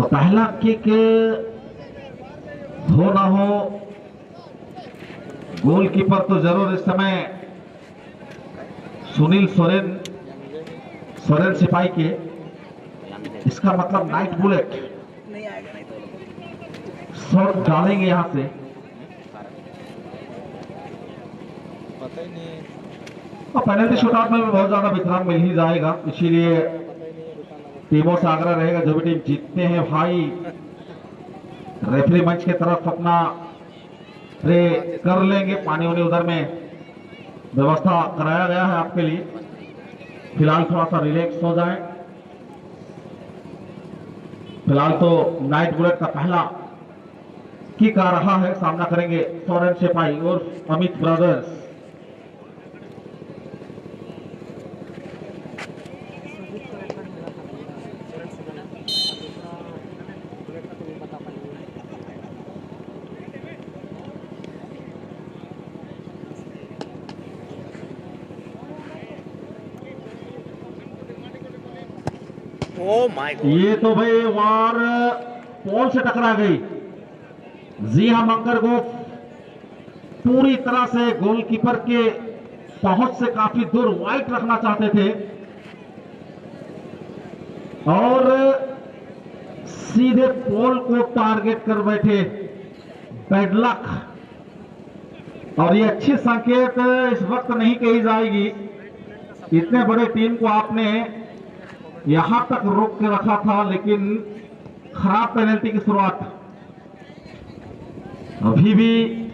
तो पहला किक हो ना हो, गोलकीपर तो जरूर इस समय सुनील सोरेन सिपाही के, इसका मतलब नाइट बुलेट शॉट डालेंगे यहां से। और पेनल्टी शूटआउट में भी बहुत ज्यादा विश्राम मिल ही जाएगा, इसीलिए टीमों से आग्रह रहेगा जो भी टीम जीतते हैं भाई रेफरी मंच की तरफ अपना प्रे कर लेंगे। पानी वानी उधर में व्यवस्था कराया गया है आपके लिए, फिलहाल थोड़ा सा रिलैक्स हो जाए। फिलहाल तो नाइट बुलेट का पहला किक आ रहा है, सामना करेंगे सोरेन सिपाही और अमित ब्रदर्स। ये तो भाई वार पोल से टकरा गई। जी हां, मंकर को पूरी तरह से गोलकीपर के पहुंच से काफी दूर वाइट रखना चाहते थे और सीधे पोल को टारगेट कर बैठे। Bad luck. और ये अच्छी संकेत इस वक्त नहीं कही जाएगी, इतने बड़े टीम को आपने यहां तक रोक के रखा था, लेकिन खराब पेनल्टी की शुरुआत। अभी भी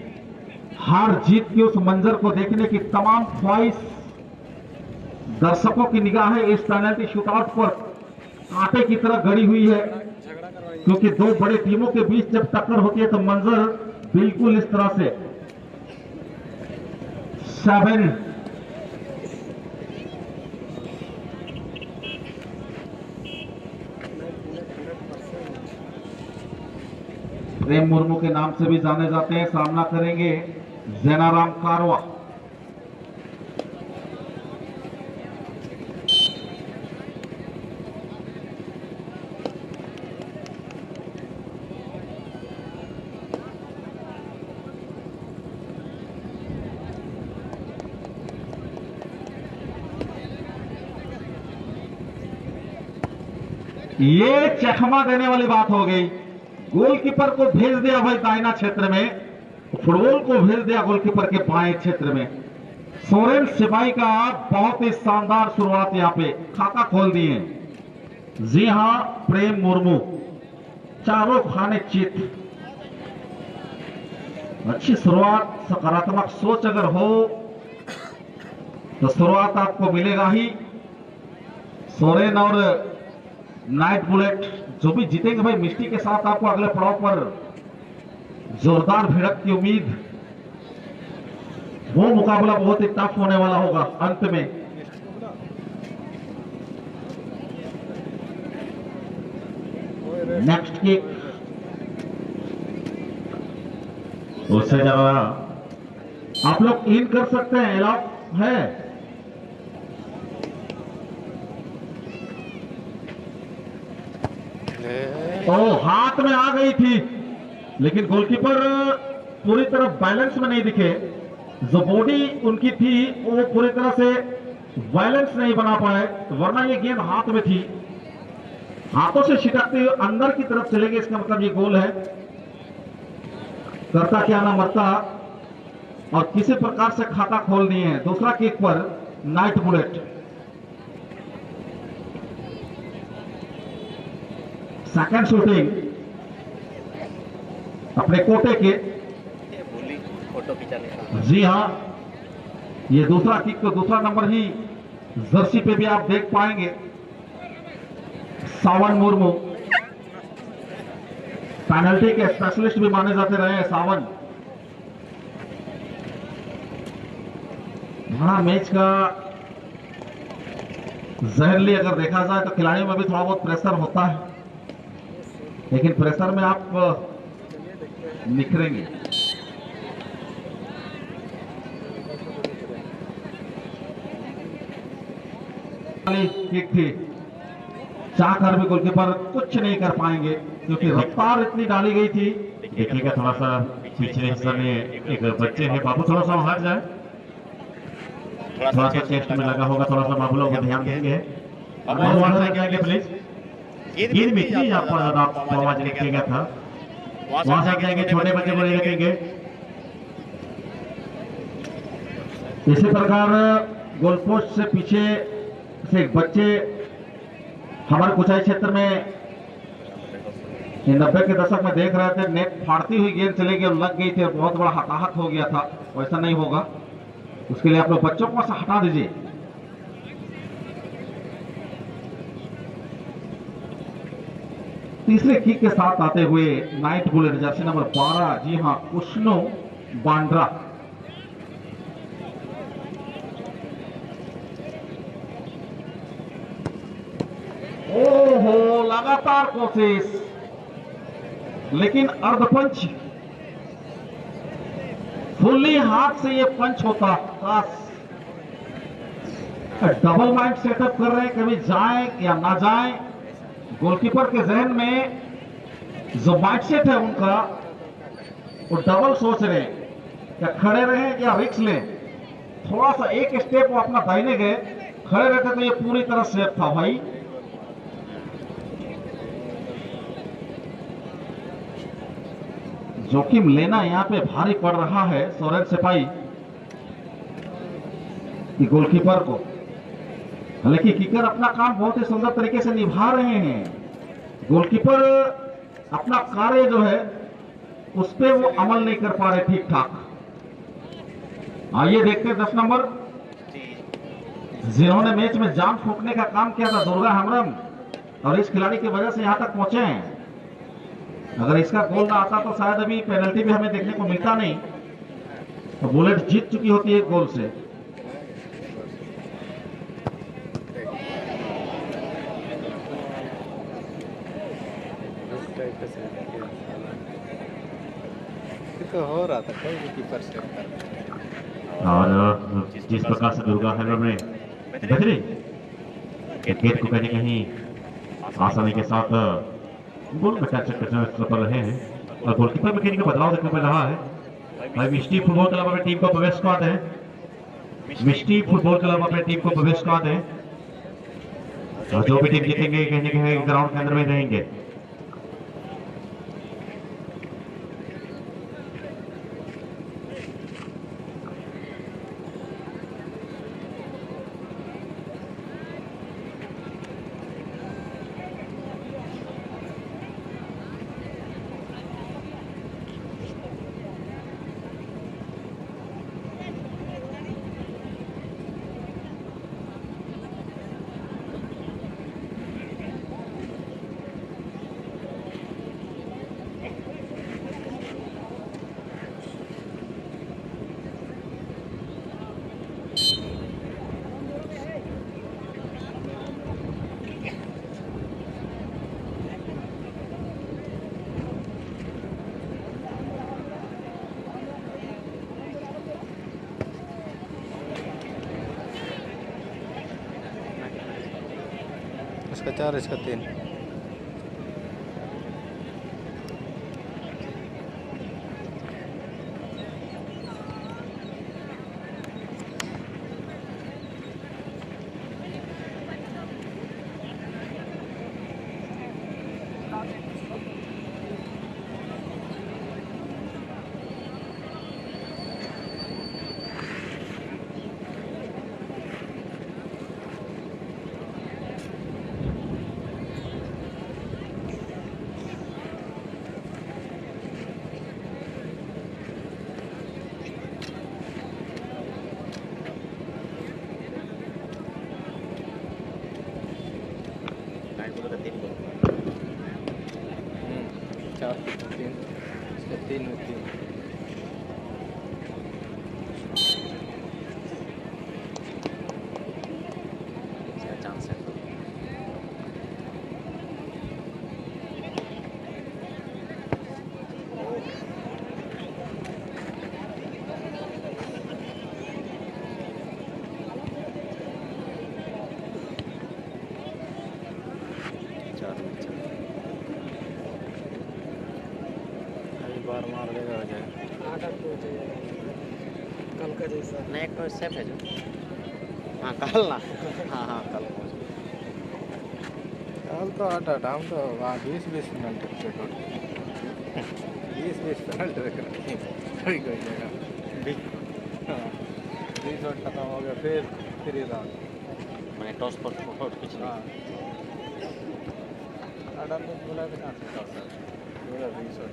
हार जीत के उस मंजर को देखने की तमाम ख्वाहिश दर्शकों की निगाहें इस पेनल्टी शूटआउट पर कांटे की तरह गड़ी हुई है, क्योंकि दो बड़े टीमों के बीच जब टक्कर होती है तो मंजर बिल्कुल इस तरह से 7 प्रेम मुर्मू के नाम से भी जाने जाते हैं, सामना करेंगे जैनाराम कारवा। ये चकमा देने वाली बात हो गई। गोलकीपर को भेज दिया भाई दाहिना क्षेत्र में, फुटबॉल को भेज दिया गोलकीपर के बाएं क्षेत्र में। सोरेन सिपाही का बहुत ही शानदार शुरुआत, यहां पे खाता खोल दिए। जी हां, प्रेम मुर्मू चारों खाने चित। अच्छी शुरुआत, सकारात्मक सोच अगर हो तो शुरुआत आपको मिलेगा ही। सोरेन और नाइट बुलेट जो भी जीतेंगे भाई, मिस्टी के साथ आपको अगले पड़ाव पर जोरदार भिड़क की उम्मीद। वो मुकाबला बहुत ही टफ होने वाला होगा अंत में। नेक्स्ट किक उससे ज्यादा आप लोग इन कर सकते हैं, अलाउ है। ओ, हाथ में आ गई थी, लेकिन गोलकीपर पूरी तरह बैलेंस में नहीं दिखे। जो बॉडी उनकी थी वो पूरी तरह से बैलेंस नहीं बना पाए, वरना ये गेंद हाथ में थी। हाथों से छिटकते हुए अंदर की तरफ चलेंगे, इसका मतलब ये गोल है। करता क्या ना मरता, और किसी प्रकार से खाता खोल दिए हैं। दूसरा किक पर नाइट बुलेट। सेकंड शूटिंग अपने कोटे के। जी हां, ये दूसरा किक तो दूसरा नंबर ही जर्सी पे भी आप देख पाएंगे। सावन मुर्मू पेनल्टी के स्पेशलिस्ट भी माने जाते रहे हैं सावन। बड़ा मैच का जहरली अगर देखा जाए तो खिलाड़ियों में भी थोड़ा बहुत प्रेशर होता है, लेकिन प्रेशर में आप निखरेंगे। किक थी, चाहकर भी गोलकीपर कुछ नहीं कर पाएंगे क्योंकि रफ्तार इतनी डाली गई थी। देखिएगा थोड़ा सा पिछले हिस्से में एक बच्चे हैं, बाबू थोड़ा सा हट जाए, थोड़ा सा चेस्ट में लगा होगा, थोड़ा सा बाबू लोग ध्यान देंगे। बाबू वहां से आएंगे प्लीज, गेंद में इतनी आवाज लिखा गया था, वहां से आएंगे, छोटे बच्चे को नहीं रखेंगे। इसी प्रकार गोल पोस्ट से पीछे से एक बच्चे हमारे कुचाई क्षेत्र में 90 के दशक में देख रहे थे, नेट फाड़ती हुई गेंद चली गई और लग गई थी, बहुत बड़ा हताहत हो गया था। वैसा नहीं होगा, उसके लिए आप लोग बच्चों को हटा दीजिए। तीसरे किक के साथ आते हुए नाइट बुलेट जर्सी नंबर 12, जी हां, उष्णो बांड्रा। ओहो, लगातार कोशिश, लेकिन अर्धपंच, फुल्ली हाथ से ये पंच होता। डबल माइंड सेटअप कर रहे हैं, कभी जाए या ना जाए। गोलकीपर के जहन में जो माइंडसेट है उनका, वो डबल सोच रहे हैं, क्या खड़े रहें या रिक्स लें। थोड़ा सा एक स्टेप वो अपना दाहिने गए, खड़े रहते तो ये पूरी तरह सेफ था भाई। जोखिम लेना यहाँ पे भारी पड़ रहा है सोरेन सिपाही कि गोलकीपर को, हालांकि किकर अपना काम बहुत ही सुंदर तरीके से निभा रहे हैं। गोलकीपर अपना कार्य जो है उस पे वो अमल नहीं कर पा रहे ठीक ठाक। आइए देखते हैं 10 नंबर, जिन्होंने मैच में जान फूकने का काम किया था, दुर्गा हेम्ब्रम, और इस खिलाड़ी की वजह से यहां तक पहुंचे हैं। अगर इसका गोल ना आता तो शायद अभी पेनल्टी भी हमें देखने को मिलता नहीं, तो बुलेट जीत चुकी होती है एक गोल से। तो हो रहा था कोई भी कीपर से, और जिस प्रकार से दुर्गा हेम्ब्रम ने बेहतरीन क्रिकेट को कहीं कहीं आसानी के साथ गोल में कैच करने में सफल रहे हैं, और गोलकीपर में कहीं बदलाव देखने को मिल रहा है। भाई मिष्टी फुटबॉल क्लब अपनी टीम को प्रवेश करवाते हैं, मिष्टी फुटबॉल क्लब अपनी टीम को प्रवेश करवाते हैं, और जो भी टीम जीतेंगे कहीं ना कहीं ग्राउंड के अंदर में रहेंगे। उसका 4 इसका 3। चार 3 इसका 3 होती है। चांस है बार मार देगा हो जाएगा। कल का जैसा नहीं, एक तो सेफ है जो। हाँ कल ना, हाँ हाँ कल तो आठ हम तो 20-20 मिनट टिकते 20-20 मिनट कोई कोई जगह। हाँ 20 ओवर खत्म हो गया, फिर ही राउंड मैंने टॉस पर कुछ नहीं। हाँ आधा तो बोला भी कहाँ से टॉस पूरा 20 ओवर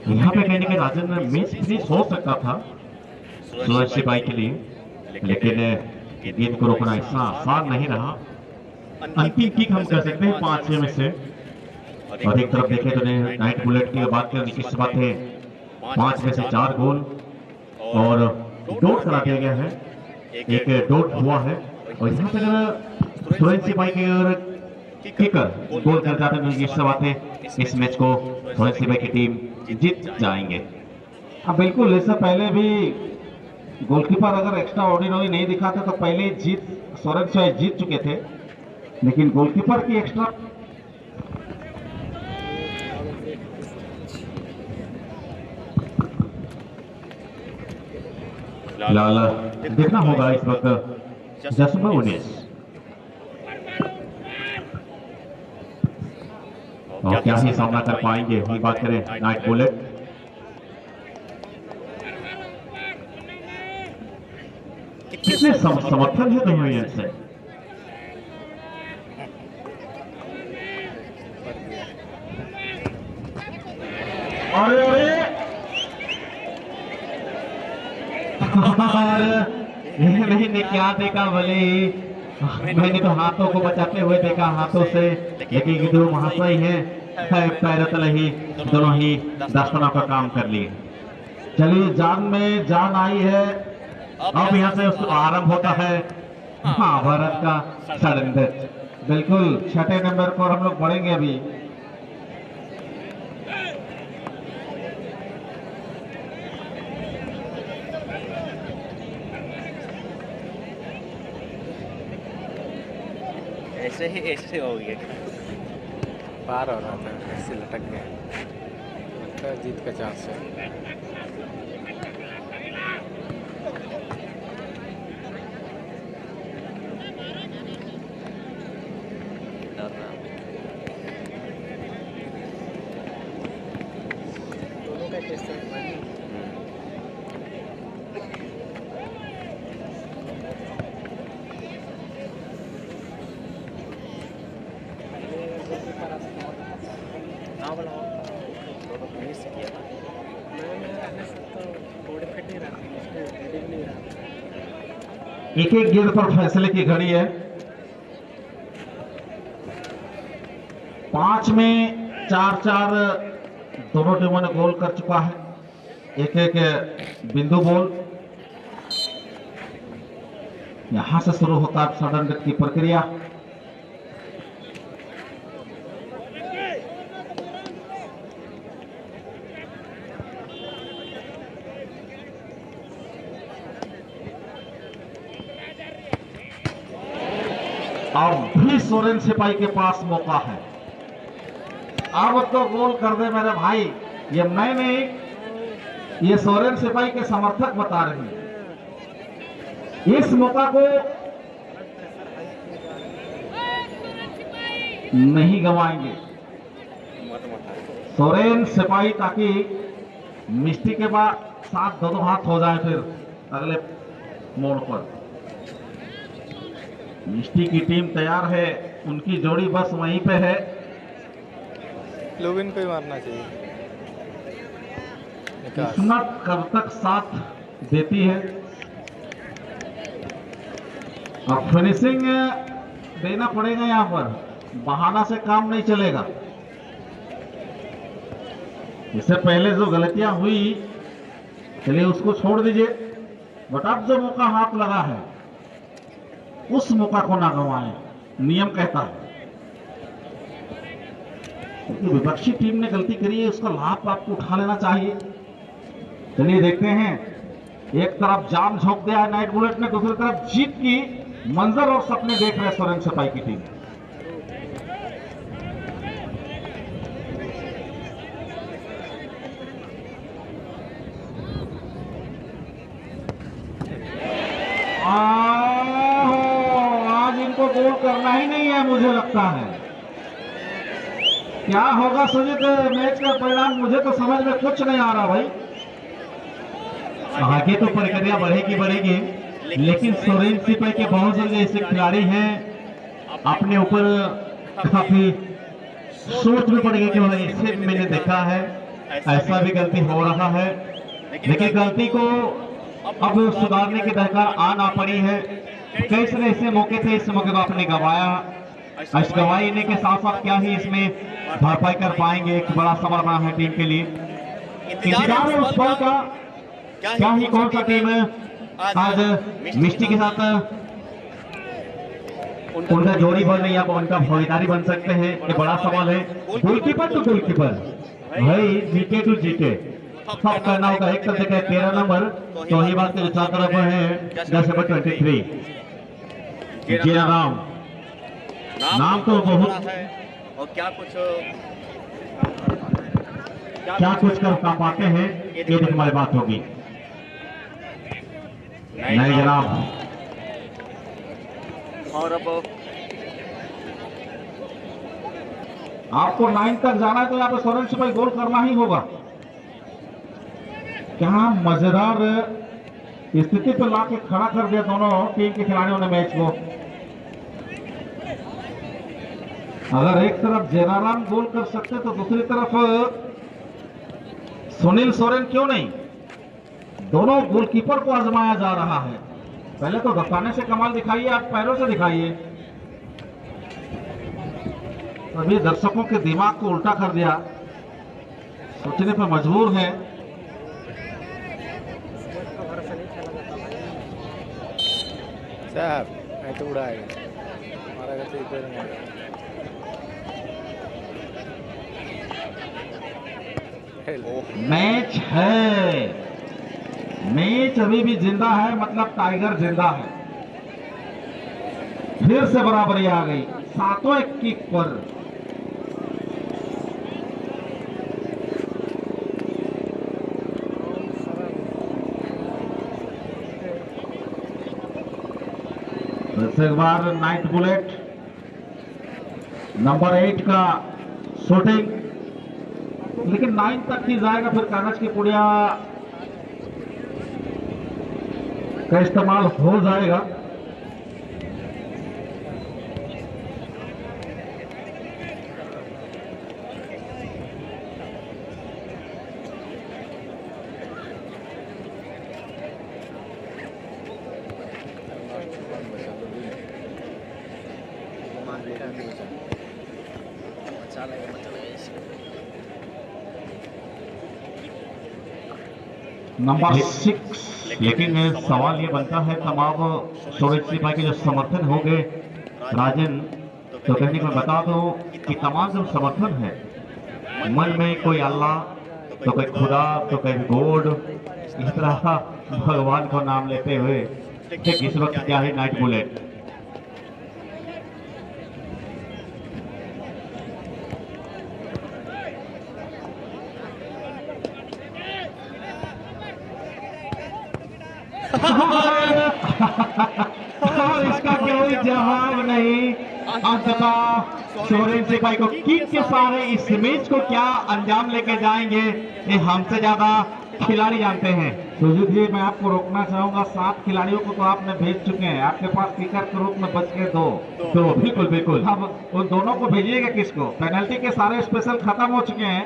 यहाँ पे कहीं ना कहीं राजन मैच फिनिश हो सकता था सूरज सिपाही के लिए, लेकिन गेंद को रोकना इतना आसान नहीं रहा। अंतिम किक हम कह सकते हैं 5-6 में से। और एक तरफ देखें तो नाइट बुलेट की बात करें, निश्चित बात है 5 में से 4 गोल और डॉट करा दिया गया है, एक डॉट हुआ है। और यहाँ पे अगर सूरज सिपाही के अगर किकर गोल कर जाते हैं, निश्चित बात है इस मैच को सूरज सिपाही की टीम जीत जाएंगे। हाँ बिल्कुल, इससे पहले भी गोलकीपर अगर एक्स्ट्रा ऑर्डिनरी नहीं दिखाते तो पहले ही सूरज सिपाही जीत चुके थे, लेकिन गोलकीपर की एक्स्ट्रा फिलहाल देखना होगा इस वक्त जसमा 19 और क्या ही सामना कर पाएंगे। वही बात करें नाइट बुलेट, कितने समर्थन है दोनों एंड से। अरे नहीं नहीं क्या देखा भले ही, मैंने तो हाथों को बचाते हुए देखा हाथों से, लेकिन जो महाशय हैं पैर तले ही दोनों ही दस्तनों का काम कर लिए। चलिए, जान में जान आई है। अब यहाँ से उसको आरंभ होता है महाभारत का षड्यंत्र। बिल्कुल, छठे नंबर पर हम लोग बढ़ेंगे अभी। ऐसे हो गया, पार हो रहा था, ऐसे लटक गया, लगता है जीत का चांस है। दोनों का टेस्ट एक एक गेंद पर फैसले की घड़ी है। 5 में 4-4 दोनों टीमों ने गोल कर चुका है, एक एक बिंदु गोल। यहां से शुरू होता है सडन डेथ की प्रक्रिया। अब भी सोरेन सिपाही के पास मौका है, अब तो गोल कर दे मेरे भाई। ये मैं नहीं, ये सोरेन सिपाही के समर्थक बता रहे हैं। इस मौका को नहीं गंवाएंगे सोरेन सिपाही, ताकि मिस्टी के बाद साथ दोनों हाथ हो जाए फिर अगले मोड़ पर। मिस्टी की टीम तैयार है, उनकी जोड़ी बस वहीं पे है। लोबिन को ही मारना चाहिए। निकास। किस्मत कब तक साथ देती है। अब फिनिशिंग देना पड़ेगा, यहाँ पर बहाना से काम नहीं चलेगा। इससे पहले जो गलतियां हुई चलिए उसको छोड़ दीजिए, बट अब जो मौका हाथ लगा है उस मौका को ना गंवाएं, नियम कहता है। क्योंकि विपक्षी टीम ने गलती करी है, उसका लाभ आपको उठा लेना चाहिए। चलिए देखते हैं, एक तरफ जाम झोंक दिया है नाइट बुलेट ने, दूसरी तरफ जीत की मंजर और सपने देख रहे सोरेन सिपाही की टीम। आज इनको गोल करना ही नहीं है मुझे लगता है। क्या होगा सुजीत मैच का परिणाम, मुझे तो समझ में कुछ नहीं आ रहा भाई। आगे तो प्रक्रिया बढ़ेगी, लेकिन सोरेन सिपाही के बहुत सारे ऐसे खिलाड़ी हैं अपने ऊपर काफी सोच में पड़ गए कि भाई इससे मैंने देखा है ऐसा भी गलती हो रहा है, लेकिन गलती को अब सुधारने की दरकार आना पड़ी है। कई सारे ऐसे मौके थे, इस मौके को आपने गंवाया। इस गंवाने के साथ साथ क्या ही इसमें भरपाई कर पाएंगे, एक बड़ा सवाल बना है टीम के लिए। इंतजार है उस पल का, क्या ही कौन सा टीम आज मिस्टी के साथ उनका जोड़ी बन या उनका भागीदारी बन सकते हैं, ये बड़ा सवाल है। गोलकीपर तो गोलकीपर भाई, जीते तो जीते, सब करना होगा। एक तरफ देखा 13 नंबर, तो वही बात के चार तरफ है 10/23 जीरा राम। नाम तो बहुत है और क्या कुछ कर पाते हैं, ये देखने वाली बात होगी। नहीं जनाब, और अब आपको 9 तक जाना है तो यहाँ पे सोरेन सिपाही गोल करना ही होगा। क्या मजेदार स्थिति पर लाके खड़ा कर दिया दोनों टीम के खिलाड़ियों ने मैच को। अगर एक तरफ जेराराम गोल कर सकते तो दूसरी तरफ सुनील सोरेन क्यों नहीं। दोनों गोलकीपर को आजमाया जा रहा है। पहले तो दस्ताने से कमाल दिखाइए, आप पैरों से दिखाइए। अभी दर्शकों के दिमाग को उल्टा कर दिया, सोचने पर मजबूर है। साहब मैं तो उड़ाएगा, हमारा घर से इधर नहीं आएगा। मैच है, मैच अभी भी जिंदा है, मतलब टाइगर जिंदा है। फिर से बराबरी आ गई 7वें किक पर। एक बार नाइट बुलेट नंबर 8 का शूटिंग, लेकिन 9 तक ही जाएगा, फिर कागज की पुड़िया का इस्तेमाल हो जाएगा। नंबर 6, लेकिन सवाल ये बनता है तमाम सोरेन सिपाही के जो समर्थन होंगे राजन, तो कहने को बता दो कि तमाम जो समर्थन है मन में कोई अल्लाह तो कोई खुदा तो कोई गॉड, इस तरह भगवान को नाम लेते हुए ठीक इस वक्त क्या है नाइट बुलेट। और इसका कोई जवाब नहीं। अंततः सोरेन सिपाही को किक के सहारे इस मैच को क्या अंजाम लेके जाएंगे ये हमसे ज्यादा खिलाड़ी जानते हैं। सुजीत जी, मैं आपको रोकना चाहूंगा, 7 खिलाड़ियों को तो आपने भेज चुके हैं, आपके पास किकर के रूप में बच गए 2। तो बिल्कुल बिल्कुल, अब उन दोनों को भेजिएगा किसको? पेनल्टी के सारे स्पेशल खत्म हो चुके हैं।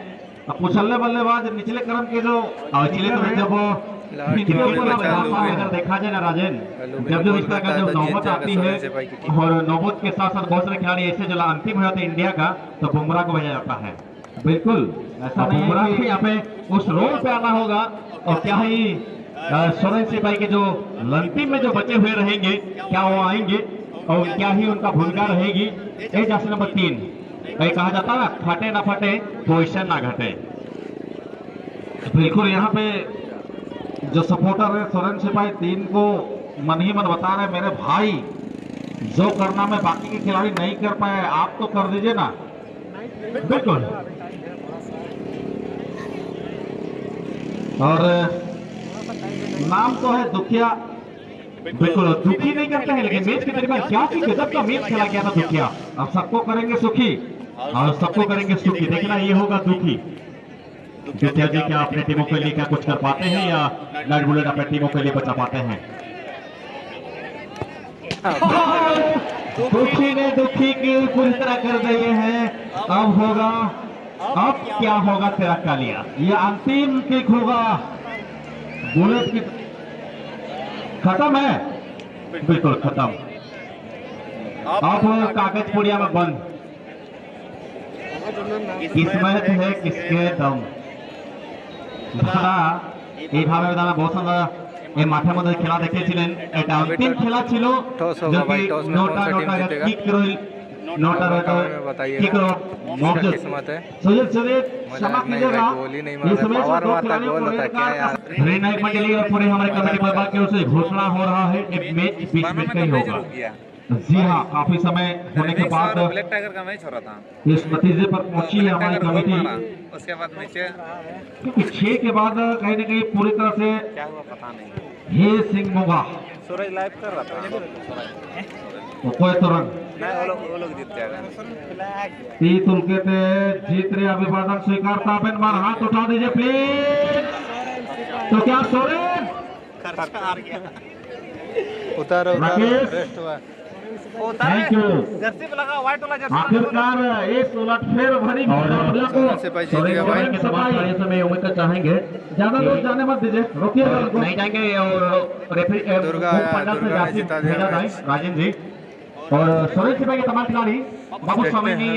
अब उछलने बल्लेबाज निचले क्रम के जो जब अगर देखा जाए ना राजेन, जब इस तरह का जो नौबत आती है और नौबत के साथ साथ बहुत सारे खिलाड़ी ऐसे जो अंतिम हो जाते हैं इंडिया का, तो बुमराह को भेजा जाता है। बिल्कुल ऐसा नहीं, बुमराह को यहाँ पे उस रोल पे आना होगा। और क्या ही सोरेन सिपाही के जो अंतिम में जो बचे हुए रहेंगे, क्या वो आएंगे और क्या ही उनका भूमिका रहेगी। ये जैसे नंबर 3 कहा जाता है, फटे ना फटे पोजीशन ना घटे। बिल्कुल यहाँ पे जो सपोर्टर है सोरेन सिपाही 3 को मन ही मन बता रहे, मेरे भाई जो करना मैं बाकी के खिलाड़ी नहीं कर पाए, आप तो कर दीजिए ना। बिल्कुल, और नाम तो है दुखिया। बिल्कुल दुखी नहीं करते हैं, लेकिन मैच के तरीके क्या थी, गजब का मैच खेला गया था दुखिया। अब सबको करेंगे सुखी और सबको करेंगे सुखी। देखना ये होगा दुखी। दुखिया जी, क्या अपने टीमों के लिए क्या कुछ कर पाते हैं या नाइट बुलेट अपने टीमों के लिए बचा पाते हैं? दुखी ने दुखी की पूरी तरह कर दिए हैं। अब होगा, अब क्या होगा तेरा कालिया? ये अंतिम किक होगा बुलेट की। खत्म है, बिल्कुल खत्म। अब कागज पुड़िया में बंद। किस्मत है किसके दम। দাদা এইভাবে দাদা বসন্ত এই মাঠের মধ্যে খেলা দেখেছিলেন। এটা অন্তিম খেলা ছিল, নটা কিক রইল, नोटा ठीक है। सुजीत क्षमा कीजिएगा, इस समय रेनाइट मंडली और पूरे हमारे कमेटी परिवार की ओर से घोषणा हो रहा है कि मैच 20 मिनट का ही होगा। जी हाँ, काफी समय होने के बाद ब्लैक टाइगर का मैच हो रहा था, इस नतीजे पर पहुंची है हमारी कमेटी। उसके बाद मैच क्योंकि 6 के बाद कहीं न कहीं पूरी तरह से क्या हुआ पता नहीं। हे सिंह मोगा सूरज लाइव कर रहा था, कोई तुरंत वो लोग जीत जाएगा। ती तुलके ते जीत रहे अभिवादन स्वीकारता अपन बार हाथ उठा दीजिए प्लीज। तो क्या सोरेन उतारो राकेश, थैंक यू। जर्सी पे लगा व्हाइट वाला जर्सी। आखिरकार इस उलटफेर भरी मुकाबला को सोरेन के समाप्त समय उम्मीद कर चाहेंगे। ज्यादा लोग जाने मत दीजिए, रोकिए, नहीं जाएंगे। और रेफरी पंडल से भेजा जाए राजेंद्र जी और सोरेन सिपाही के तमाम खिलाड़ी बाबू स्वामी जी